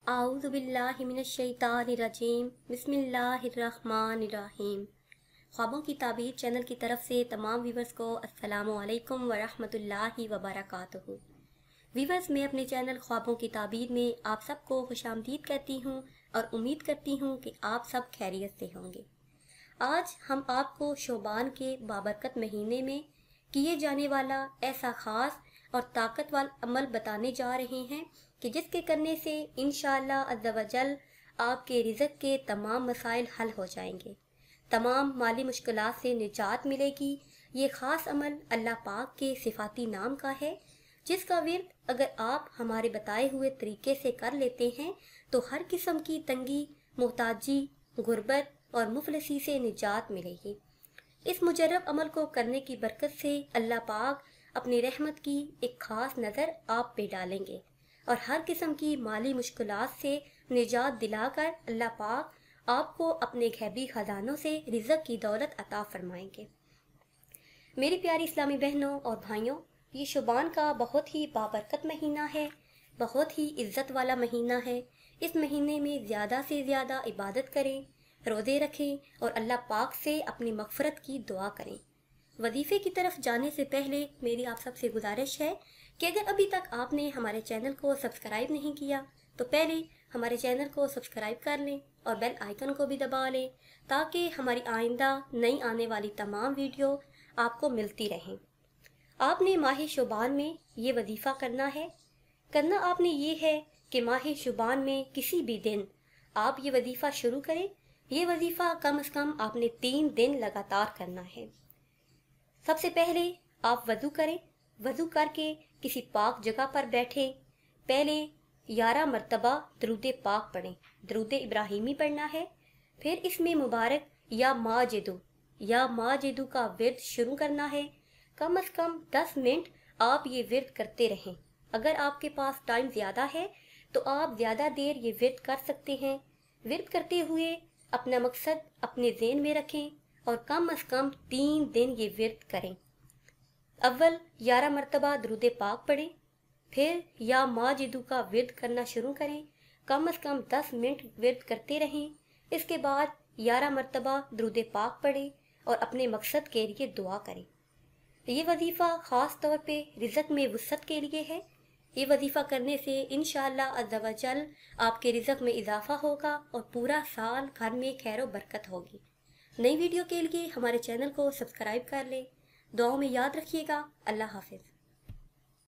आऊज़ु बिल्लाहि मिनश्शैतानिर्रजीम बिस्मिल्लाहिर्रहमानिर्रहीम। ख्वाबों की ताबीर चैनल की तरफ से तमाम व्यूवर्स को अस्सलामु अलैकुम व रहमतुल्लाहि व बरकातुहू। व्यूवर्स, मैं अपने चैनल ख्वाबों की ताबीर में आप सबको खुशामदीद कहती हूँ और उम्मीद करती हूँ कि आप सब खैरियत से होंगे। आज हम आपको शोबान के बाबरकत महीने में किए जाने वाला ऐसा ख़ास और ताकतवर अमल बताने जा रहे हैं कि जिसके करने से इंशाअल्लाह अज़्ज़ व जल आपके रिज़्क़ के तमाम मसाइल हल हो जाएंगे, तमाम माली मुश्किलात से निजात मिलेगी। ये ख़ास अमल अल्लाह पाक के सिफाती नाम का है, जिसका विर्द अगर आप हमारे बताए हुए तरीके से कर लेते हैं तो हर किस्म की तंगी, मोहताजी, गुर्बत और मुफलसी से निजात मिलेगी। इस मुजर्रब अमल को करने की बरकत से अल्लाह पाक अपनी रहमत की एक ख़ास नज़र आप पे डालेंगे और हर किस्म की माली मुश्किलात से निजात दिलाकर अल्लाह पाक आपको अपने गैबी ख़जानों से रिज़्क़ की दौलत अता फरमाएंगे। मेरी प्यारी इस्लामी बहनों और भाइयों, ये शुबान का बहुत ही बाबरकत महीना है, बहुत ही इज़्ज़त वाला महीना है। इस महीने में ज़्यादा से ज़्यादा इबादत करें, रोज़े रखें और अल्लाह पाक से अपनी मग़फ़रत की दुआ करें। वजीफ़े की तरफ जाने से पहले मेरी आप सबसे गुजारिश है कि अगर अभी तक आपने हमारे चैनल को सब्सक्राइब नहीं किया तो पहले हमारे चैनल को सब्सक्राइब कर लें और बेल आइकन को भी दबा लें, ताकि हमारी आइंदा नई आने वाली तमाम वीडियो आपको मिलती रहें। आपने माह शुबान में ये वजीफ़ा करना आपने ये है कि माह शुबान में किसी भी दिन आप ये वजीफ़ा शुरू करें। ये वजीफ़ा कम से कम आपने 3 दिन लगातार करना है। सबसे पहले आप वज़ू करें। वज़ू करके किसी पाक जगह पर बैठें। पहले 11 मरतबा दरूद पाक पढ़ें। दरूद इब्राहिमी पढ़ना है। फिर इसमें मुबारक या माजिदू का विर्द शुरू करना है। कम से कम 10 मिनट आप ये विर्द करते रहें। अगर आपके पास टाइम ज़्यादा है तो आप ज़्यादा देर ये विर्द कर सकते हैं। विर्द करते हुए अपना मकसद अपने ज़हन में रखें और कम से कम 3 दिन ये विर्द करें। अव्वल 11 मरतबा दरूद पाक पढ़ें, फिर या माजिदू का विर्द करना शुरू करें। कम से कम 10 मिनट विर्द करते रहें। इसके बाद 11 मरतबा दरूद पाक पढ़ें और अपने मकसद के लिए दुआ करें। ये वजीफ़ा ख़ास तौर पे रिज़्क़ में वुसअत के लिए है। ये वजीफ़ा करने से इंशाअल्लाह अज़्ज़ व जल आपके रिज़्क़ में इजाफ़ा होगा और पूरा साल घर में खैर व बरकत होगी। नई वीडियो के लिए हमारे चैनल को सब्सक्राइब कर लें। दुआओं में याद रखिएगा। अल्लाह हाफ़िज़।